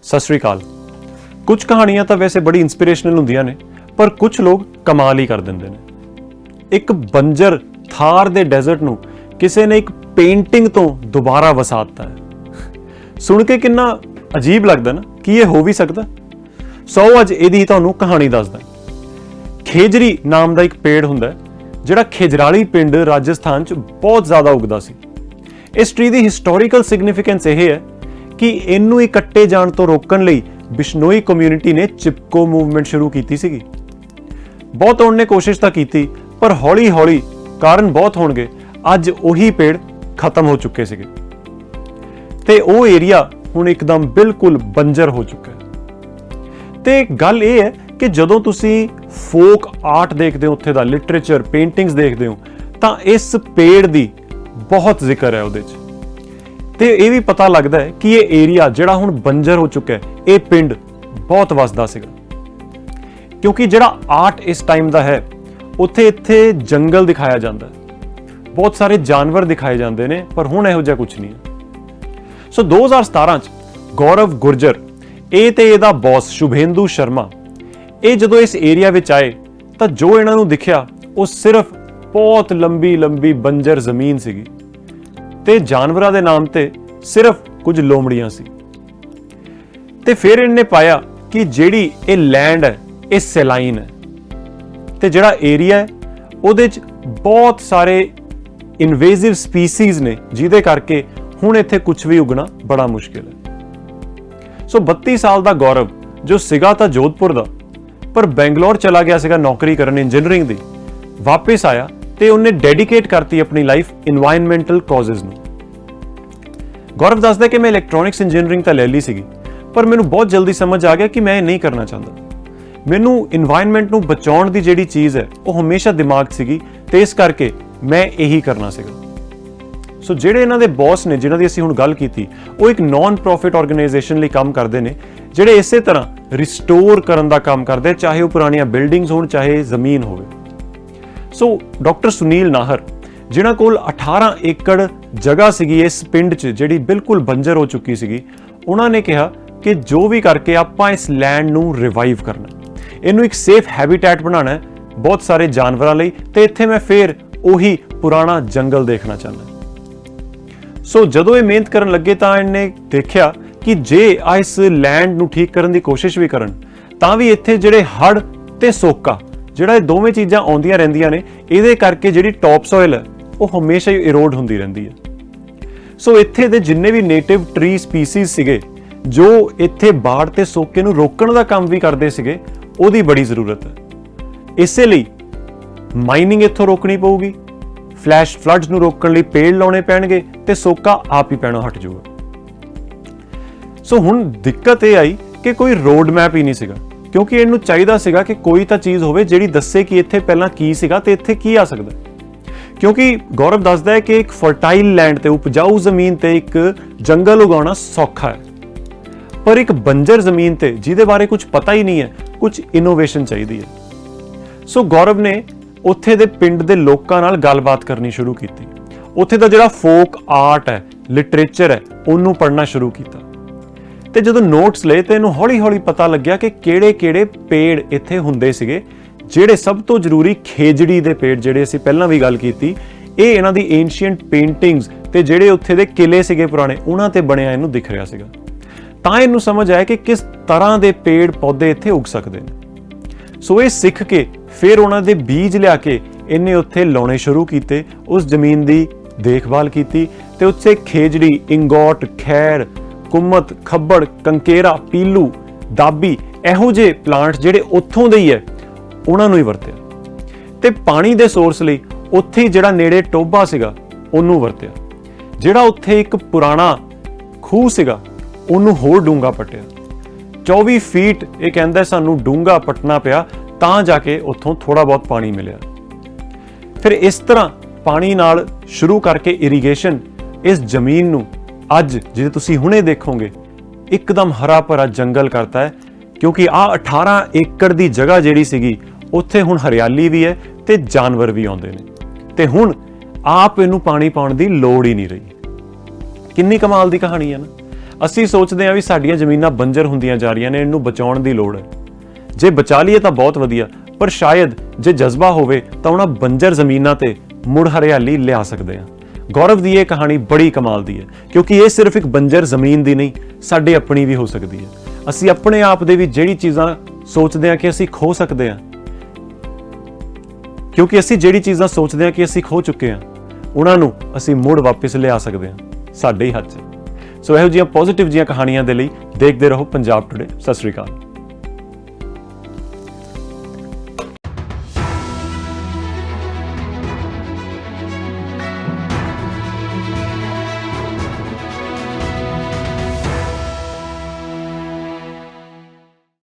सत श्री अकाल। कुछ कहानियां तो वैसे बड़ी इंस्पिरेशनल होंदियां ने, पर कुछ लोग कमाल ही कर देंदे ने। एक बंजर थार दे डेजर्ट नूं किसी ने एक पेंटिंग तो दोबारा वसाता है। सुन के कितना अजीब लगता ना कि यह हो भी सकता। सो अज इहदी तुहानूं कहानी दसदा। खेजरी नाम का एक पेड़ हुंदा है जिहड़ा खिजराली पिंड राजस्थान च बहुत ज़्यादा उगदा सी। इस ट्री की हिस्टोरीकल सिग्निफिकेंस यह है कि इनू इकट्ठे जाण तो रोकण लई बिश्नोई कम्यूनिटी ने चिपको मूवमेंट शुरू की सी। बहुत उन्होंने कोशिश तो की, पर हौली हौली कारण बहुत होणगे अज उही पेड़ खत्म हो चुके थे ते वो एरिया हुण एकदम बिल्कुल बंजर हो चुका है। ते गल ये है कि जदों तुसी फोक आर्ट देखते हो, उत्थे दा लिटरेचर पेंटिंग्स देखते हो, तो इस पेड़ की बहुत जिक्र है उहदे च। ते ये भी पता लगता है कि ये एरिया जिहड़ा हुण बंजर हो चुका है, ये पिंड बहुत वसदा सीगा। क्योंकि जिहड़ा आर्ट इस टाइम का है, उत्थे इत्थे जंगल दिखाया जाता है, बहुत सारे जानवर दिखाए जाते हैं, पर हुण इहो जिहा कुछ नहीं है। सो 2017 च गौरव गुर्जर ये ते इहदा बॉस शुभेंदु शर्मा ये जदों इस एरिया विच आए तो जो इन्हां नूं दिखिया वो सिर्फ बहुत लंबी लंबी बंजर जमीन सीगी ते जानवरां दे नाम ते सिर्फ कुछ लोमड़ियां सी। ते फिर इन्हें पाया कि जिहड़ी ये लैंड है ये सैलाइन है ते जिहड़ा एरिया है उहदे च बहुत सारे इन्वेजिव स्पीसीज ने, जिहदे करके हुण इत्थे कुछ भी उगना बड़ा मुश्किल है। सो 32 साल का गौरव जो सीगा तां जोधपुर दा, पर बेंगलोर चला गया सीगा नौकरी करन इंजीनियरिंग दी। वापस आया ते उन्हें डेडिकेट करती अपनी लाइफ इन्वायरमेंटल कॉजेज नूं। गौरव दसदा कि मैं इलैक्ट्रॉनिक्स इंजीनियरिंग तो ले ली सीगी, पर मैनूं बहुत जल्दी समझ आ गया कि मैं नहीं करना चाहता। मैनूं इन्वायरमेंट नूं बचाउण दी जिहड़ी चीज़ है वो हमेशा दिमाग सीगी ते इस करके मैं यही करना सीगा। सो जिहड़े इन्हां दे बॉस ने जिन्हां दी असीं हुण गल कीती, वो एक नॉन प्रॉफिट ऑर्गेनाइजेशन लई काम करदे ने, जिहड़े इसे तरह रिस्टोर करन दा काम करदे, चाहे वो पुरानियां बिल्डिंग्स होण चाहे जमीन होवे। सो डॉक्टर सुनील नाहर जिन्हां कोल 18 एकड़ जगह सीगी इस पिंड च जिहड़ी बिल्कुल बंजर हो चुकी सीगी, उन्हां ने कहा कि जो भी करके आपां इस लैंड नूं रिवाइव करना, इनू एक सेफ हैबिटेट बनाना है बहुत सारे जानवरां लई, ते इत्थे मैं फिर उही पुराना जंगल देखना चाहना। सो जदों ये मेहनत करन लगे तां इन्हें देखिया कि जे इस लैंड नूं ठीक करन दी कोशिश भी करन तां भी इत्थे जिहड़े हड़ ते सोका जिहड़ा दोवें चीज़ां आउंदियां रहिंदियां ने, इहदे करके जिहड़ी टॉप सॉइल है वो हमेशा ही इरोड हुंदी रहिंदी है। सो इत्थे दे जिन्ने भी नेटिव ट्री स्पीसीज सीगे जो इत्थे बाढ़ ते सोके नूं रोकण दा काम भी करदे सीगे, ओहदी बड़ी जरूरत है। इसे लई माइनिंग इत्थों रोकनी पऊगी, फ्लैश फ्लड्स नूं रोकण लई पेड़ लाउणे पैणगे ते सोका आप ही पैणों हट जाऊगा। सो हुण दिक्कत ये आई कि कोई रोड मैप ही नहीं सीगा, क्योंकि इनू चाहिदा सीगा कि कोई तां चीज़ होवे जिहड़ी दस्से कि इत्थे पहलां की सीगा ते इत्थे की आ सकदा। क्योंकि गौरव दसदा है कि एक फर्टाइल लैंड ते उपजाऊ जमीन ते एक जंगल उगाना सौखा है, पर एक बंजर जमीन ते जिहदे बारे कुछ पता ही नहीं है, कुछ इनोवेशन चाहिदी है। सो गौरव ने उत्थे दे पिंड दे लोकां नाल गलबात करनी शुरू की, उत्थे दा जिहड़ा फोक आर्ट है लिटरेचर है उन्नू पढ़ना शुरू किया। ते जदों नोट्स लए ते इनू हौली हौली पता लग्या कि किहड़े किहड़े पेड़ इत्थे हुंदे सीगे, जिहड़े सब तो जरूरी खेजड़ी दे पेड़ जिहड़े असीं पहलां भी गल कीती, ये इन्हां दी एंशिएंट पेंटिंग्स ते जिहड़े उत्थे दे किले सीगे पुराने उन्हां ते बणिया इनू दिख रिहा सीगा। तां इनू समझ आया कि किस तरह दे पेड़ पौधे इत्थे उग सकदे ने। सो ये सिੱਖ के फिर उन्हां दे बीज लिया के इन्हें उत्थे लाउणे शुरू कीते, उस जमीन दी देखभाल कीती ते उत्थे खेजड़ी, इंगोट, खैर, कुम्मत, खब्बड़, कंकेरा, पीलू, दाबी इहो जे प्लांट जिहड़े उत्थों दे ही है उन्हां नूं ही वरतिया। ते पानी दे सोर्स लई उत्थे ही जिहड़ा नेड़े टोबा सीगा उन्नू वरतिया। जिहड़ा उत्थे एक पुराना खूह सीगा उन्नू होर डूंगा पट्टिया। 24 फीट ये कहंदा सानू डूंगा पटना पिया तां जाके उत्थों थोड़ा बहुत पानी मिलिया। फिर इस तरह पानी नाल शुरू करके इरीगेशन इस जमीन नूं अज जिहदे तुसीं हुणे देखोगे एकदम हरा भरा जंगल करता है, क्योंकि आ 18 एकड़ की जगह जिहड़ी सीगी उत्थे हुण हरियाली भी है ते जानवर भी आउंदे ने, ते हुण आप इनू पानी पाउण दी लोड़ ही नहीं रही। किन्नी कमाल दी कहानी है ना। ਅਸੀਂ ਸੋਚਦੇ ਹਾਂ ਵੀ ਸਾਡੀਆਂ ਜ਼ਮੀਨਾਂ ਬੰਜਰ ਹੁੰਦੀਆਂ ਜਾ ਰਹੀਆਂ ਨੇ, ਇਹਨੂੰ ਬਚਾਉਣ ਦੀ ਲੋੜ ਹੈ। ਜੇ ਬਚਾ ਲਈਏ ਤਾਂ ਬਹੁਤ ਵਧੀਆ, ਪਰ ਸ਼ਾਇਦ ਜੇ ਜਜ਼ਬਾ ਹੋਵੇ ਤਾਂ ਉਹਨਾਂ ਬੰਜਰ ਜ਼ਮੀਨਾਂ ਤੇ ਮੁੜ ਹਰਿਆਲੀ ਲਿਆ ਸਕਦੇ ਹਾਂ। ਗੌਰਵ ਦੀ ਇਹ ਕਹਾਣੀ ਬੜੀ ਕਮਾਲ ਦੀ ਹੈ, ਕਿਉਂਕਿ ਇਹ ਸਿਰਫ ਇੱਕ ਬੰਜਰ ਜ਼ਮੀਨ ਦੀ ਨਹੀਂ, ਸਾਡੇ ਆਪਣੀ ਵੀ ਹੋ ਸਕਦੀ ਹੈ। ਅਸੀਂ ਆਪਣੇ ਆਪ ਦੇ ਵੀ ਜਿਹੜੀ ਚੀਜ਼ਾਂ ਸੋਚਦੇ ਹਾਂ ਕਿ ਅਸੀਂ ਖੋ ਸਕਦੇ ਹਾਂ, ਕਿਉਂਕਿ ਅਸੀਂ ਜਿਹੜੀ ਚੀਜ਼ਾਂ ਸੋਚਦੇ ਹਾਂ ਕਿ ਅਸੀਂ ਖੋ ਚੁੱਕੇ ਹਾਂ, ਉਹਨਾਂ ਨੂੰ ਅਸੀਂ ਮੁੜ ਵਾਪਸ ਲਿਆ ਸਕਦੇ ਹਾਂ, ਸਾਡੇ ਹੀ ਹੱਥ 'ਚ। ਸੋ ਇਹੋ ਜਿਹੀਆਂ ਪੋਜ਼ਿਟਿਵ ਜਿਹੀਆਂ ਕਹਾਣੀਆਂ ਦੇ ਲਈ ਦੇਖਦੇ ਰਹੋ ਪੰਜਾਬ ਟੁਡੇ। ਸਤਿ ਸ਼੍ਰੀ ਅਕਾਲ।